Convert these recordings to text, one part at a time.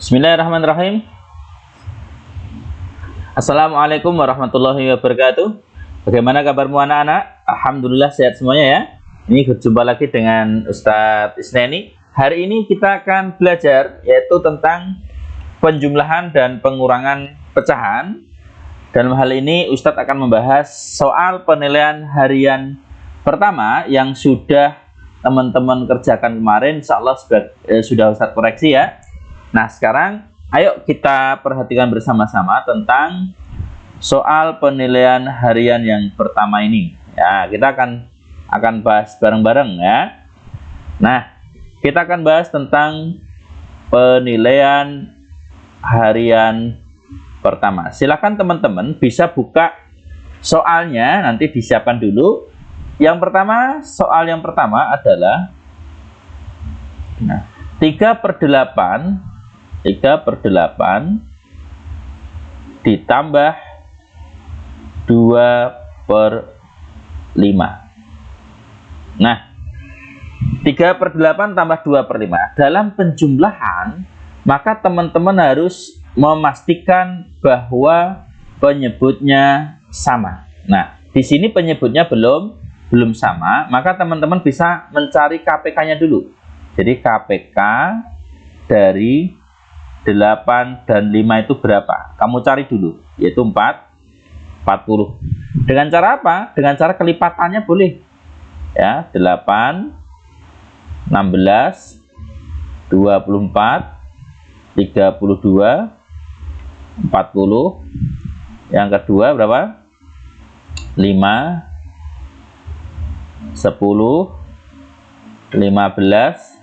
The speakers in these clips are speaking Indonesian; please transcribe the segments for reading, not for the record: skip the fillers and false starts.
Bismillahirrahmanirrahim. Assalamualaikum warahmatullahi wabarakatuh. Bagaimana kabarmu anak-anak? Alhamdulillah sehat semuanya ya. Ini berjumpa lagi dengan Ustadz Isneni. Hari ini kita akan belajar yaitu tentang penjumlahan dan pengurangan pecahan. Dalam hal ini Ustadz akan membahas soal penilaian harian pertama yang sudah teman-teman kerjakan kemarin. Insya Allah sudah Ustadz koreksi ya. Nah sekarang ayo kita perhatikan bersama-sama tentang soal penilaian harian yang pertama ini. Ya, kita akan bahas bareng-bareng ya. Nah, kita akan bahas tentang penilaian harian pertama. Silakan teman-teman bisa buka soalnya, nanti disiapkan dulu. Soal yang pertama adalah 3/8 ditambah 2/5. Nah, 3/8 tambah 2/5. Dalam penjumlahan, maka teman-teman harus memastikan bahwa penyebutnya sama. Nah, di sini penyebutnya belum sama, maka teman-teman bisa mencari KPK-nya dulu. Jadi KPK dari 8 dan 5 itu berapa? Kamu cari dulu, yaitu 40. Dengan cara apa? Dengan cara kelipatannya boleh. Ya, 8, 16, 24, 32, 40. Yang kedua berapa? 5, 10, 15,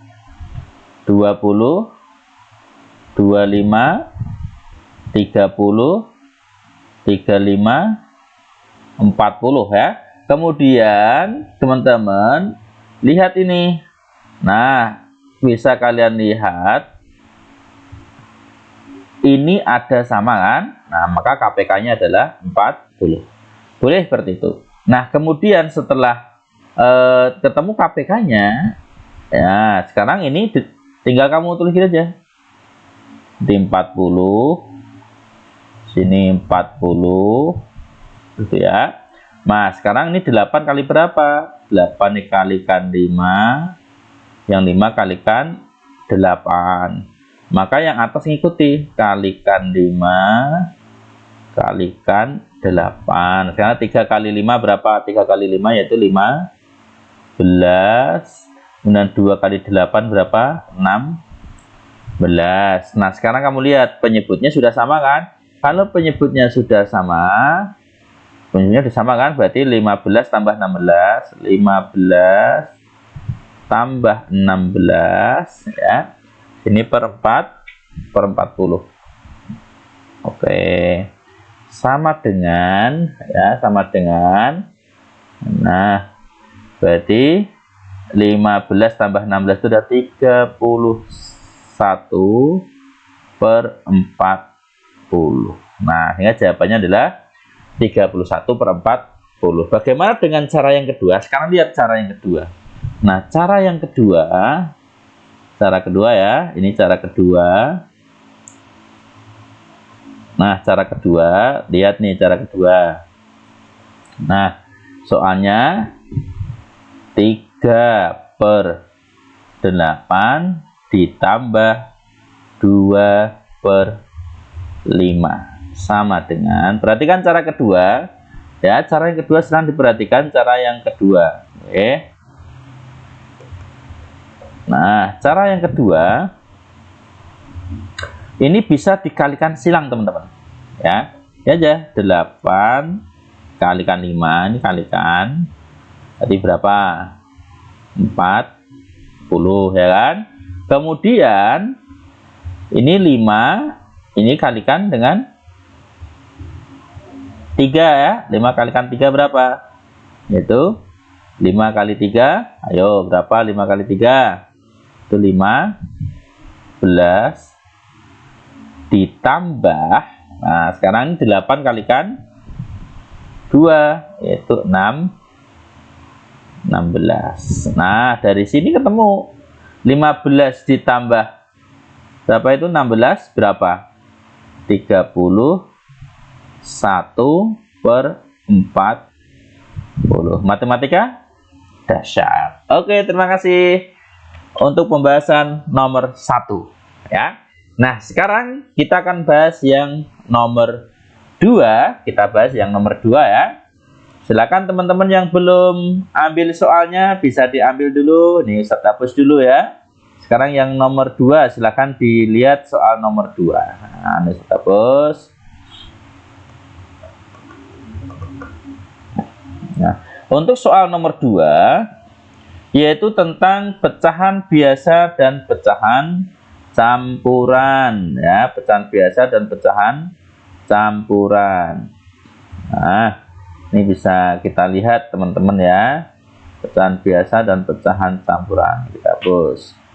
20, 25, 30, 35, 40 ya. Kemudian teman-teman lihat ini. Nah, bisa kalian lihat ini ada sama kan? Nah, maka KPK-nya adalah 40. Boleh seperti itu. Nah, kemudian setelah ketemu KPK-nya, ya, sekarang ini tinggal kamu tulis aja. Di 40, sini 40, gitu ya. Nah, sekarang ini 8 kali berapa? 8 dikalikan 5, yang 5 kalikan 8. Maka yang atas ngikuti, kalikan 5, kalikan 8. Sekarang 3 kali 5 berapa? 3 kali 5 yaitu 15. Kemudian 2 kali 8 berapa? 16. Nah, sekarang kamu lihat penyebutnya sudah sama kan? Kalau penyebutnya sudah sama, berarti 15 tambah 16, 15 tambah 16 ya. Ini per 40. Oke. Sama dengan ya, Nah, berarti 15 tambah 16 itu udah 31/40. Nah, hingga jawabannya adalah 31/40. Bagaimana dengan cara yang kedua? Sekarang lihat cara yang kedua. Nah, cara kedua ya. Ini cara kedua. Nah, cara kedua, lihat nih cara kedua. Nah, soalnya 3/8 ditambah 2/5 sama dengan, perhatikan cara kedua ya. Cara yang kedua sekarang diperhatikan cara yang kedua. Oke. Nah, cara yang kedua ini bisa dikalikan silang teman-teman ya. Ya aja 8 kalikan 5, ini kalikan, tadi berapa? 40 ya kan. Kemudian ini 5, ini kalikan dengan 3 ya. 5 kalikan 3 berapa? Yaitu 5 kali 3. Ayo, berapa 5 kali 3? Itu 15 ditambah, nah sekarang 8 kalikan 2, yaitu 16. Nah, dari sini ketemu 15 ditambah Berapa itu 16 berapa? 31/40. Matematika dahsyat. Oke, terima kasih untuk pembahasan nomor 1 ya. Nah, sekarang kita akan bahas yang nomor 2. Kita bahas yang nomor 2 ya. Silakan teman-teman yang belum ambil soalnya bisa diambil dulu. Nih, Ustaz hapus dulu ya. Sekarang yang nomor 2, silakan dilihat soal nomor 2. Nah, ini Ustaz hapus. Nah, untuk soal nomor 2 yaitu tentang pecahan biasa dan pecahan campuran ya, pecahan biasa dan pecahan campuran. Nah, ini bisa kita lihat teman-teman ya, pecahan biasa dan pecahan campuran. Kita hapus.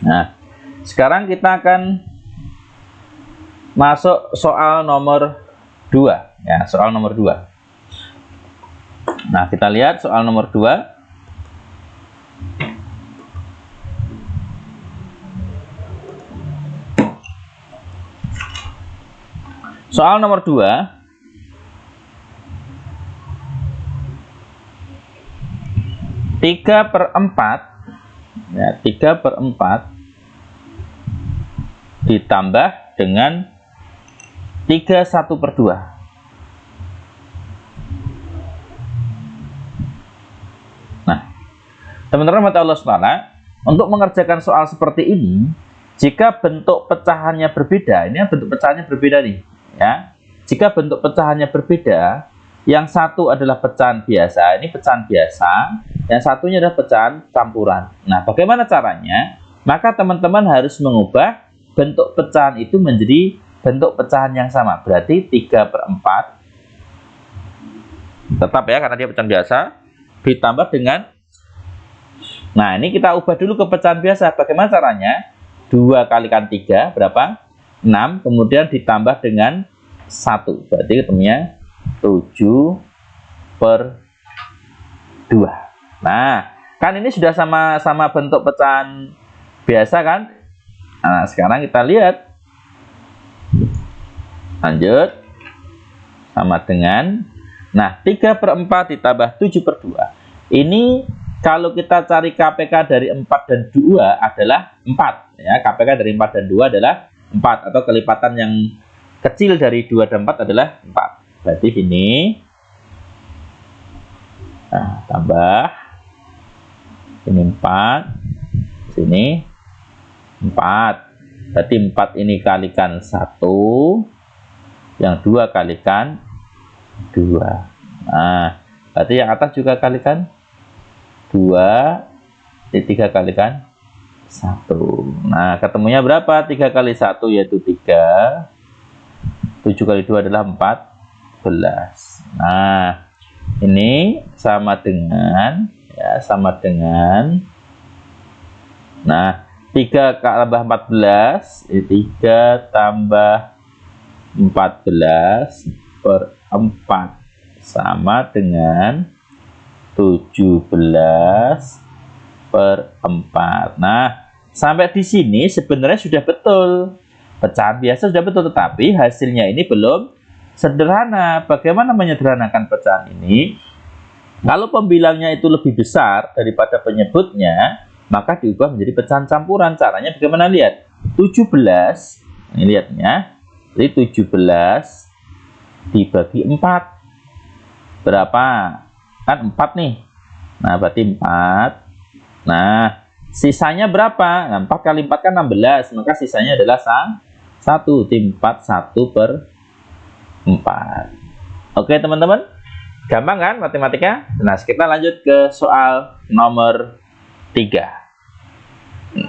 Nah, sekarang kita akan masuk soal nomor 2 ya, soal nomor 2. Nah, kita lihat soal nomor 2. Soal nomor 2. 3/4 ya, 3/4 ditambah dengan 31/2. Nah, teman-teman mata Allah SWT, untuk mengerjakan soal seperti ini, jika bentuk pecahannya berbeda, ini bentuk pecahannya berbeda nih ya. Jika bentuk pecahannya berbeda, yang satu adalah pecahan biasa, ini pecahan biasa, yang satunya adalah pecahan campuran. Nah, bagaimana caranya? Maka teman-teman harus mengubah bentuk pecahan itu menjadi bentuk pecahan yang sama. Berarti 3/4 tetap ya, karena dia pecahan biasa, ditambah dengan, nah ini kita ubah dulu ke pecahan biasa. Bagaimana caranya? 2 kalikan 3 berapa? 6, kemudian ditambah dengan 1, berarti ketemunya 7/2. Nah, kan ini sudah sama-sama bentuk pecahan biasa kan? Nah, sekarang kita lihat. Lanjut. Sama dengan, nah 3/4 ditambah 7/2. Ini kalau kita cari KPK dari 4 dan 2 adalah 4 ya. KPK dari 4 dan 2 adalah 4, atau kelipatan yang kecil dari 2 dan 4 adalah 4. Berarti ini, nah, tambah ini 4, sini 4. Berarti 4 ini kalikan 1, yang 2 kalikan 2. Nah, berarti yang atas juga kalikan 2, 3 kalikan 1. Nah, ketemunya berapa? 3 kali 1 yaitu 3. 7 kali 2 adalah 14. Nah, ini sama dengan ya, sama dengan, nah 3 tambah 14, 3 tambah 14/4 sama dengan 17/4. Nah, sampai di sini sebenarnya sudah betul. Pecahan biasa sudah betul, tetapi hasilnya ini belum sederhana. Bagaimana menyederhanakan pecahan ini? Kalau pembilangnya itu lebih besar daripada penyebutnya, maka diubah menjadi pecahan campuran. Caranya bagaimana? Lihat, 17, ini lihatnya, jadi 17 dibagi 4 berapa? Kan 4 nih. Nah, berarti 4. Nah, sisanya berapa? Nah, 4 kali 4 kan 16, maka sisanya adalah 1, tim 4, 1/4. Oke teman-teman, gampang kan matematika? Nah, kita lanjut ke soal nomor 3.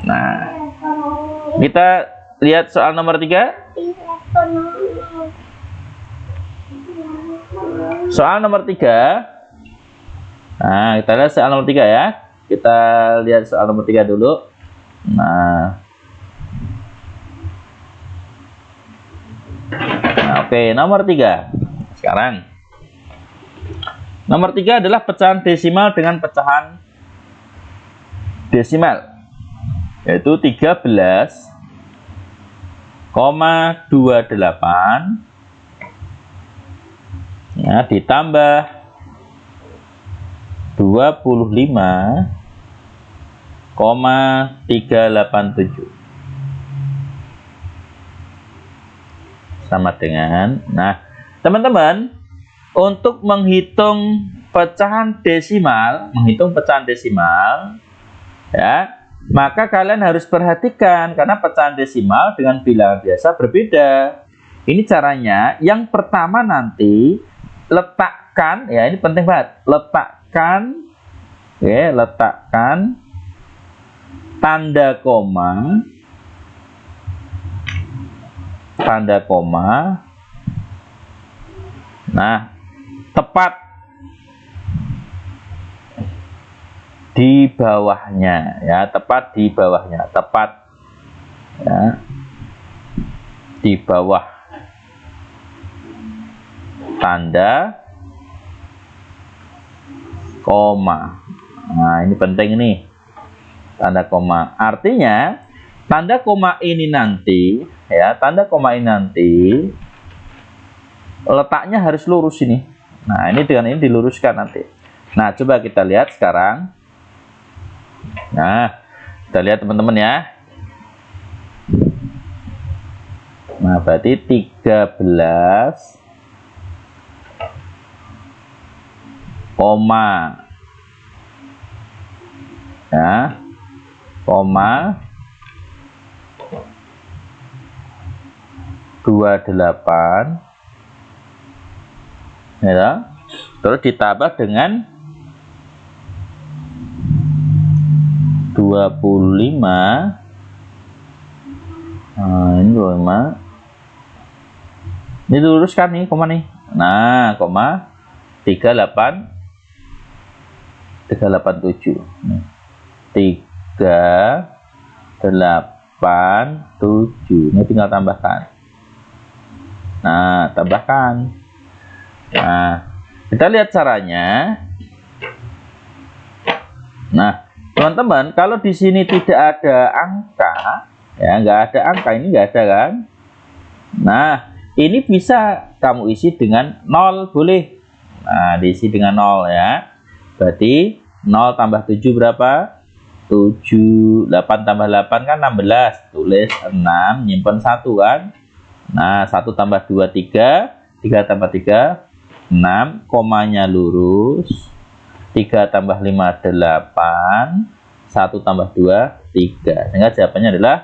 Nah, kita lihat soal nomor 3. Soal nomor 3. Nah, kita lihat soal nomor 3 ya. Kita lihat soal nomor 3 dulu. Nah, oke, nomor 3. Sekarang nomor 3 adalah pecahan desimal dengan pecahan desimal, yaitu 13,28 ya, ditambah 25,387 sama dengan, nah teman-teman, untuk menghitung pecahan desimal, ya, maka kalian harus perhatikan karena pecahan desimal dengan bilangan biasa berbeda. Ini caranya. Yang pertama nanti letakkan, ya ini penting banget, letakkan tanda koma, nah tepat di bawahnya, ya, tepat di bawah tanda koma. Nah, ini penting nih, tanda koma. Artinya tanda koma ini nanti, ya, letaknya harus lurus ini. Nah, ini dengan ini diluruskan nanti. Nah, coba kita lihat sekarang. Nah, kita lihat teman-teman ya. Nah, berarti 13 koma, ya, koma 28, ya, terus ditambah dengan 25. Nah, ini 25. Ini luruskan nih koma nih. Nah, koma 387. 387. Ini tinggal tambahkan. Nah, tambahkan. Nah, kita lihat caranya. Nah, teman-teman, kalau di sini tidak ada angka, ya, nggak ada angka, ini nggak ada kan? Nah, ini bisa kamu isi dengan 0, boleh. Nah, diisi dengan 0 ya. Berarti 0 tambah 7 berapa? 7. 8 tambah 8 kan 16. Tulis 6, nyimpen 1 kan? Nah, 1 tambah 2, 3. 3 tambah 3, 6. Komanya lurus. 3 tambah 5, 8. 1 tambah 2, 3. Sehingga jawabannya adalah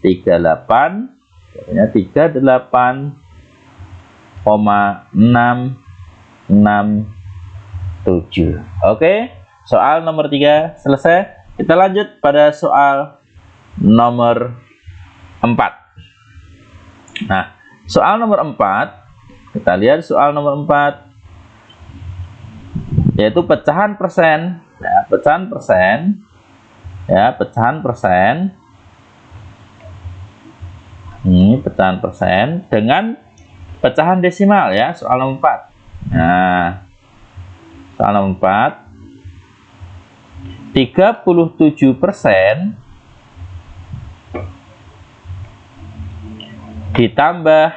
38. Jawabannya 38,667. Oke, soal nomor 3 selesai. Kita lanjut pada soal nomor 4. Nah, soal nomor 4, kita lihat soal nomor 4, yaitu pecahan persen, ya, pecahan persen, ya, pecahan persen. Ini pecahan persen dengan pecahan desimal, ya, soal nomor 4. Nah, soal nomor 4, 37% ditambah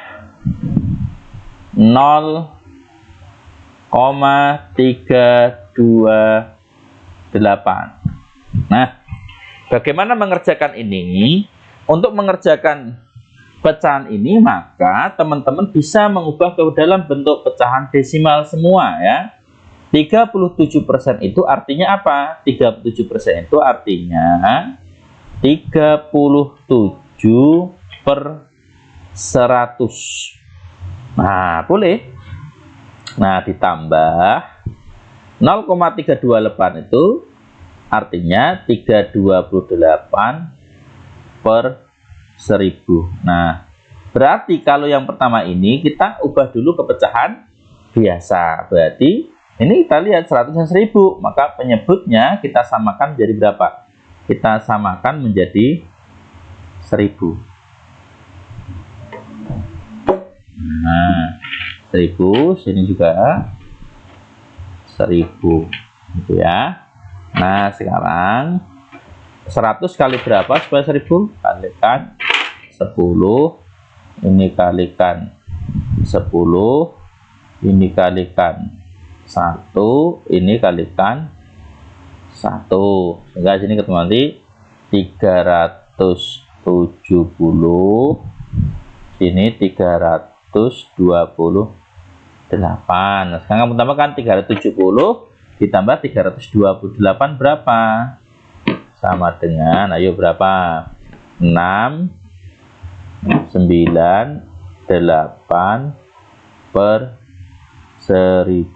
0,328. Nah, bagaimana mengerjakan ini? Untuk mengerjakan pecahan ini, maka teman-teman bisa mengubah ke dalam bentuk pecahan desimal semua, ya. 37% itu artinya apa? 37% itu artinya 37 per 100. Nah, boleh. Nah, ditambah 0,328 itu artinya 328 per 1000. Nah, berarti kalau yang pertama ini kita ubah dulu ke pecahan biasa. Berarti Ini kita lihat 100 dan 1000, maka penyebutnya kita samakan menjadi berapa? Kita samakan menjadi 1000. Nah, 1000, sini juga 1000 gitu ya. Nah, sekarang 100 kali berapa supaya 1000? Kalikan 10, ini kalikan 10, ini kalikan 1, ini kalikan 1, sehingga sini ketemu nanti 370, sini 328. Nah, sekarang kamu tambahkan 370 ditambah 328 berapa? Sama dengan, ayo berapa? 6, 9, 8 per 1000.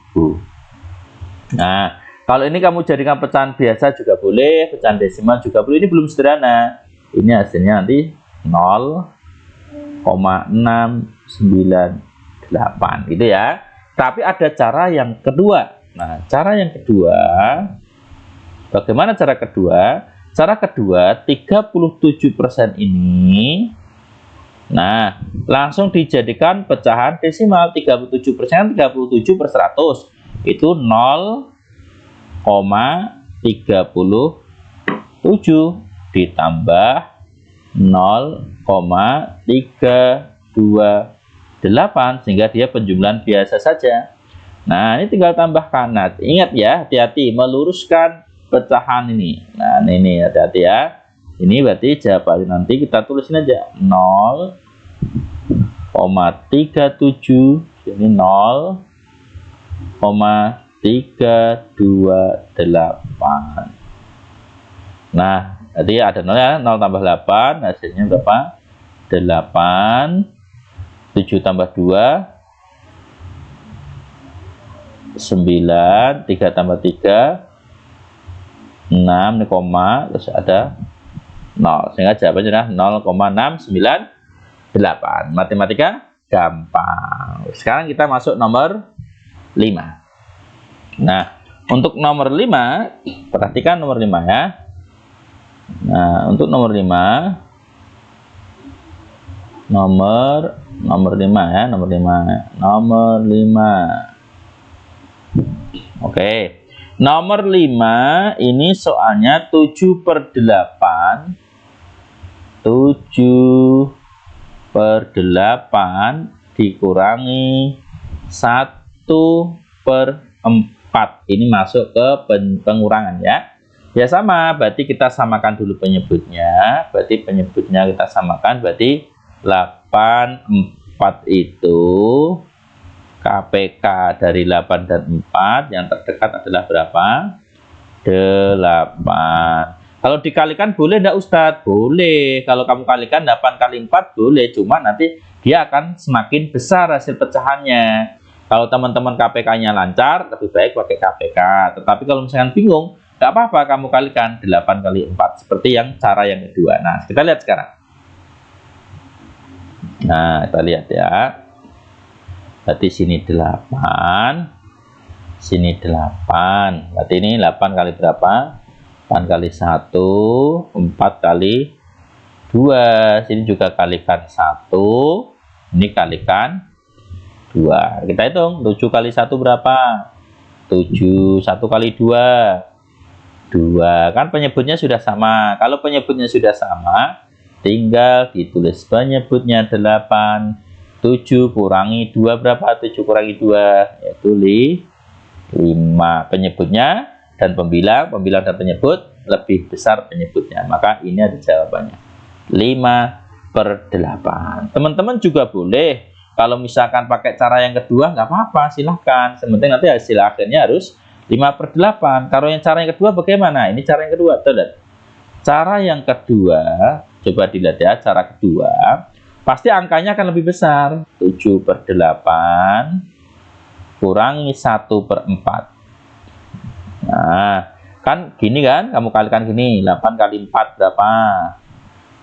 Nah, kalau ini kamu jadikan pecahan biasa juga boleh, pecahan desimal juga boleh. Ini belum sederhana. Ini hasilnya nanti 0,698 gitu ya. Tapi ada cara yang kedua. Nah, cara yang kedua, bagaimana cara kedua? Cara kedua, 37% ini, nah, langsung dijadikan pecahan desimal. 37%, 37 per 100 itu 0,37 ditambah 0,328, sehingga dia penjumlahan biasa saja. Nah, ini tinggal tambahkan. Nah, ingat ya, hati-hati meluruskan pecahan ini. Nah, ini hati-hati ya. Ini berarti jawabannya nanti kita tulisin aja 0,37, ini 0,328. Nah, jadi ada 0 ya, 0 tambah 8, hasilnya berapa? 8, 7 tambah 2, 9, 3 tambah 3, 6, ini koma, terus ada 0, sehingga jawabannya adalah 0,698. Matematika gampang. Sekarang kita masuk nomor 5. Nah, untuk nomor 5, perhatikan nomor 5 ya. Nah, untuk nomor 5, nomor 5 ya, nomor 5. Oke. Nomor 5 ini soalnya 7 per 8. 7 per 8 dikurangi 1 per 4. Ini masuk ke pengurangan ya. Ya sama, berarti kita samakan dulu penyebutnya. Berarti penyebutnya kita samakan, berarti 84 itu KPK dari 8 dan 4, yang terdekat adalah berapa? 8. Kalau dikalikan boleh enggak Ustadz? Boleh. Kalau kamu kalikan 8 kali 4 boleh, cuma nanti dia akan semakin besar hasil pecahannya. Kalau teman-teman KPK-nya lancar, lebih baik pakai KPK. Tetapi kalau misalkan bingung, enggak apa-apa kamu kalikan 8 kali 4 seperti yang cara yang kedua. Nah, kita lihat sekarang. Nah, kita lihat ya. Berarti sini 8, sini 8. Berarti ini 8 kali berapa? 8 kali 1, 4 kali 2. Sini juga kalikan 1, ini kalikan 2. Kita hitung, 7 kali 1 berapa? 7, 1 kali 2, 2. Kan penyebutnya sudah sama. Kalau penyebutnya sudah sama, tinggal ditulis penyebutnya 8. 7 kurangi 2 berapa? 7 kurangi 2 yaitu 5. Penyebutnya dan pembilang dan penyebut lebih besar penyebutnya. Maka ini ada jawabannya. 5 per 8. Teman-teman juga boleh. Kalau misalkan pakai cara yang kedua, nggak apa-apa, silahkan. Sementing nanti hasil akhirnya harus 5 per 8. Kalau yang cara yang kedua bagaimana? Ini cara yang kedua. Tuh, cara yang kedua, coba dilihat ya, cara kedua. Pasti angkanya akan lebih besar. 7 per 8 kurangi 1 per 4. Nah, kan gini kan, kamu kalikan gini, 8 kali 4 berapa?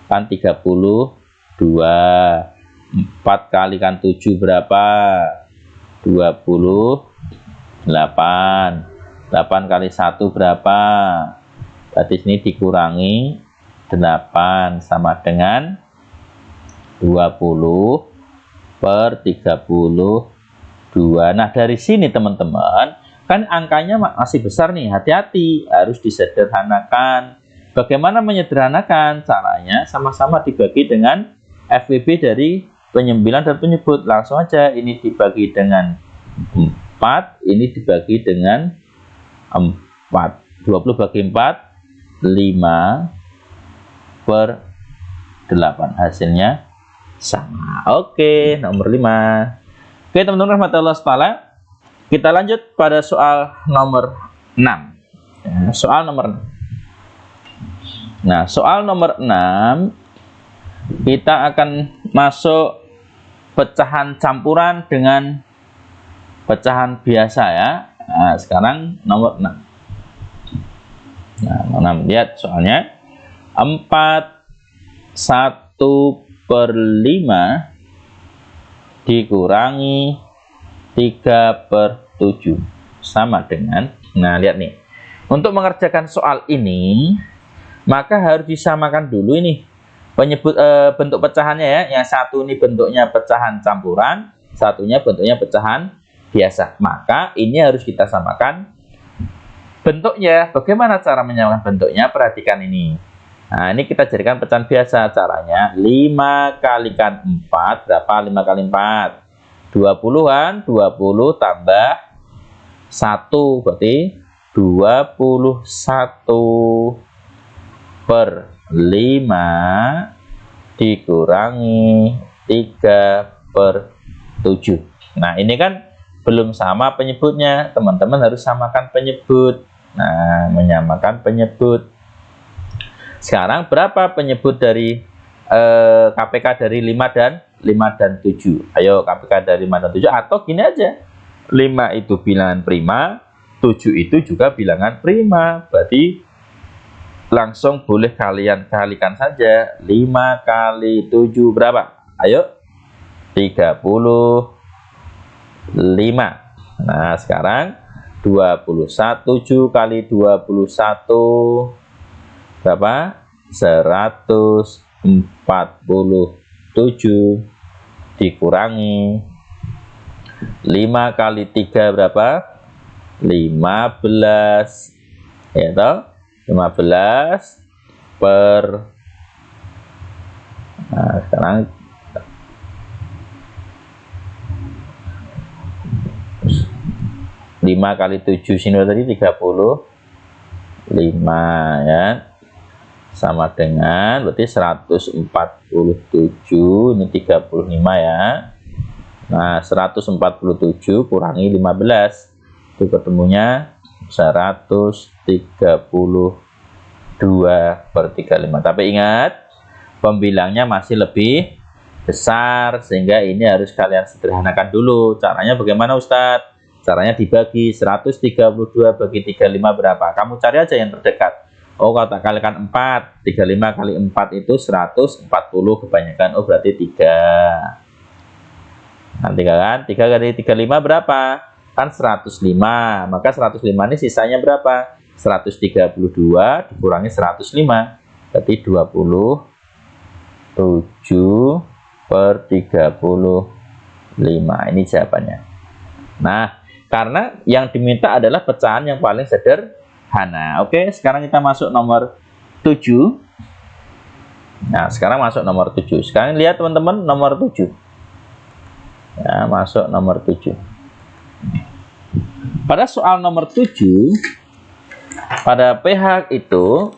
Kan 32. 4 kalikan 7 berapa? 24. 8. 8 kali 1 berapa? Berarti sini dikurangi 8 sama dengan 20 per 32. Nah, dari sini teman-teman, kan angkanya masih besar nih, hati-hati, harus disederhanakan. Bagaimana menyederhanakan? Caranya sama-sama dibagi dengan FWB dari penyembilan dan penyebut. Langsung aja, ini dibagi dengan 4, ini dibagi dengan 4. 20 bagi 4, 5 per 8. Hasilnya sama. Oke, nomor 5. Oke, teman-teman rahmatullah sekalian, kita lanjut pada soal nomor 6. Ya, soal nomor 6. Nah, soal nomor 6 kita akan masuk pecahan campuran dengan pecahan biasa ya. Nah, sekarang nomor 6. Nah, nomor 6, lihat soalnya. 4 1 per 5 dikurangi 3 per 7 sama dengan, nah lihat nih, untuk mengerjakan soal ini maka harus disamakan dulu ini penyebut bentuk pecahannya ya. Yang satu ini bentuknya pecahan campuran, satunya bentuknya pecahan biasa. Maka ini harus kita samakan bentuknya. Bagaimana cara menyamakan bentuknya? Perhatikan ini. Nah, ini kita jadikan pecahan biasa. Caranya 5 kalikan 4 berapa? 5 kali 4 20-an, 20 tambah 1 berarti 21 per 5 dikurangi 3 per 7. Nah, ini kan belum sama penyebutnya. Teman-teman harus samakan penyebut. Nah, menyamakan penyebut. Sekarang berapa penyebut dari KPK dari 5 dan 7? Ayo, KPK dari 5 dan 7. Atau gini aja. 5 itu bilangan prima, 7 itu juga bilangan prima. Berarti langsung boleh kalian kalikan saja. 5 kali 7 berapa? Ayo, 35. Nah, sekarang 21 7 kali 21 berapa? 147 dikurangi 5 kali 3 berapa? 15. Ya toh? 15 per, nah sekarang 5 kali 7 sini tadi 35 ya, sama dengan berarti 147, ini 35 ya. Nah, 147 kurangi 15 itu ketemunya 132 per 35. Tapi ingat, pembilangnya masih lebih besar, sehingga ini harus kalian sederhanakan dulu. Caranya bagaimana Ustadz? Caranya dibagi 132 bagi 35 berapa? Kamu cari aja yang terdekat. Oh, kalau tak kalikan 4, 35 kali 4 itu 140 kebanyakan. Oh, berarti 3. Nah, 3 kan? 3 kali 35 berapa? Kan 105. Maka 105 ini sisanya berapa? 132 dikurangi 105. Berarti 27 per 35. Ini jawabannya. Nah, karena yang diminta adalah pecahan yang paling sederhana. Oke, sekarang kita masuk nomor 7. Nah, sekarang masuk nomor 7. Sekarang lihat teman-teman nomor 7. Ya, masuk nomor 7. Pada soal nomor 7, pada PH itu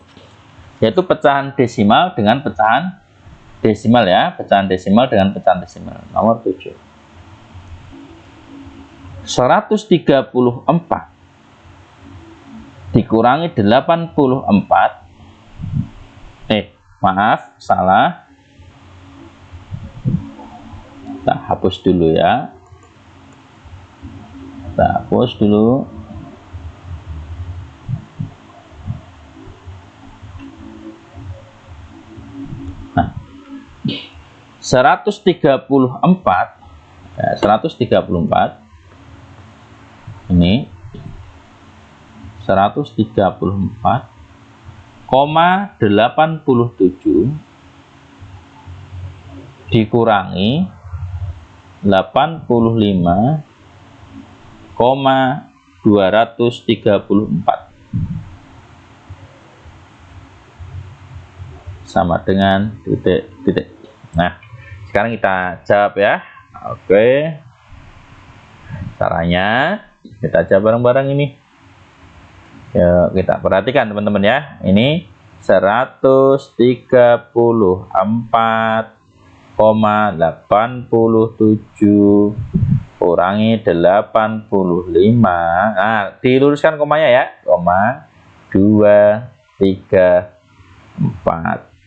yaitu pecahan desimal dengan pecahan desimal ya, pecahan desimal dengan pecahan desimal. Nomor 7. 134 dikurangi 84. Maaf, salah. Kita hapus dulu ya. Kita hapus dulu. Nah, 134 ini 134,87 dikurangi 85,234 sama dengan titik. Nah, sekarang kita jawab ya. Oke. Caranya kita jawab bareng-bareng ini. Ya, kita perhatikan teman-teman ya. Ini 134,87 kurangi 85. Nah, diluruskan komanya ya. Koma 2, 3, 4.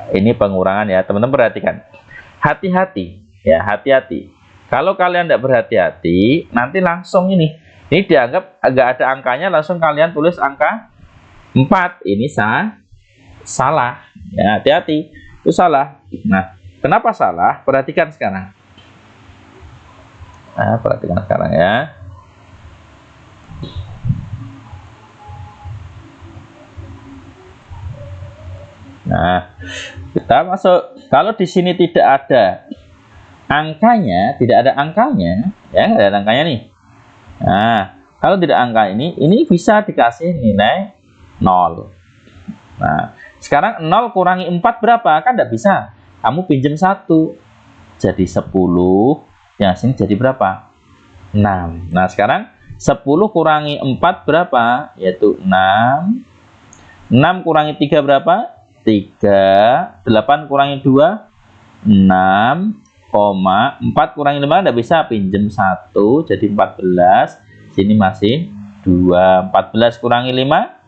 Ini pengurangan ya, teman-teman perhatikan. Hati-hati ya, hati-hati. Kalau kalian tidak berhati-hati, nanti langsung ini dianggap agak ada angkanya, langsung kalian tulis angka 4. Ini salah. Ya, hati-hati. Itu salah. Nah, kenapa salah? Perhatikan sekarang. Nah, perhatikan sekarang ya. Nah, kita masuk. Kalau di sini tidak ada angkanya, ya, nggak ada angkanya nih. Nah, kalau tidak angka ini bisa dikasih nilai 0. Nah, sekarang 0 kurangi 4 berapa? Kan tidak bisa. Kamu pinjam 1. Jadi 10. Yang sini jadi berapa? 6. Nah, sekarang 10 kurangi 4 berapa? Yaitu 6. 6 kurangi 3 berapa? 3. 8 kurangi 2, 6, 4 kurangi 5 tidak bisa, pinjam 1 jadi 14. Sini masih 2. 14 kurangi 5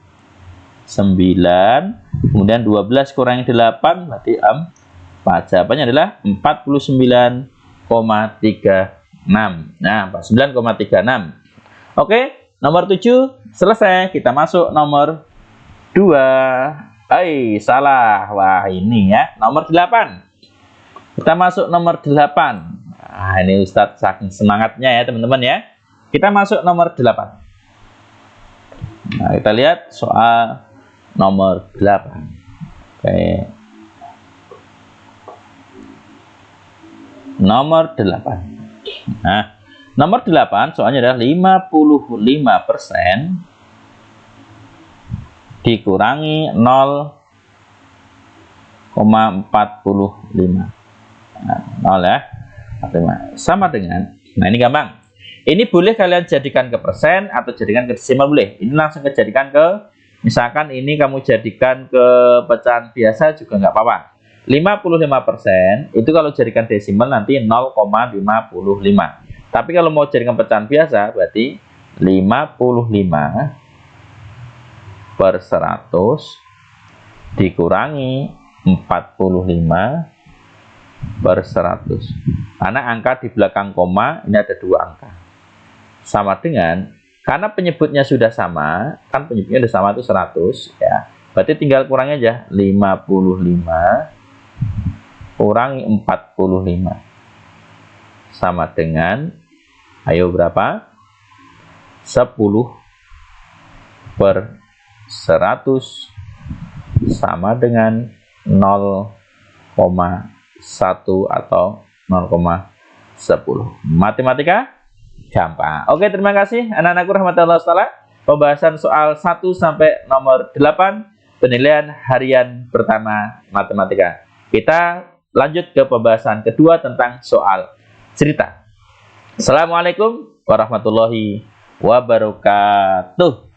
9. Kemudian 12 kurangi 8 berarti 4. Jawabannya adalah 49,36. Nah, 49,36. Oke, nomor 7 selesai. Kita masuk nomor 2. Salah. Wah, ini ya. Nomor 8. Kita masuk nomor 8. Nah, ini Ustadz saking semangatnya ya, teman-teman ya. Kita masuk nomor 8. Nah, kita lihat soal nomor 8. Oke. Nomor 8. Nah, nomor 8 soalnya adalah 55% dikurangi 0,45. Nah, 0 ya. Sama dengan, nah ini gampang. Ini boleh kalian jadikan ke persen atau jadikan ke desimal boleh. Ini langsung jadikan ke, misalkan ini kamu jadikan ke pecahan biasa juga nggak apa-apa. 55% itu kalau jadikan desimal nanti 0,55. Tapi kalau mau jadikan pecahan biasa berarti 55 per 100 dikurangi 45 per 100. Karena angka di belakang koma ini ada 2 angka. Sama dengan, karena penyebutnya sudah sama, kan penyebutnya sudah sama itu 100 ya. Berarti tinggal kurangi aja 55 kurangi 45 sama dengan, ayo berapa? 10 per 100 sama dengan 0,1 atau 0,10. Matematika gampang. Oke, terima kasih anak-anakku rahmatullah taala. Pembahasan soal 1 sampai nomor 8 penilaian harian pertama matematika. Kita lanjut ke pembahasan kedua tentang soal cerita. Assalamualaikum warahmatullahi wabarakatuh.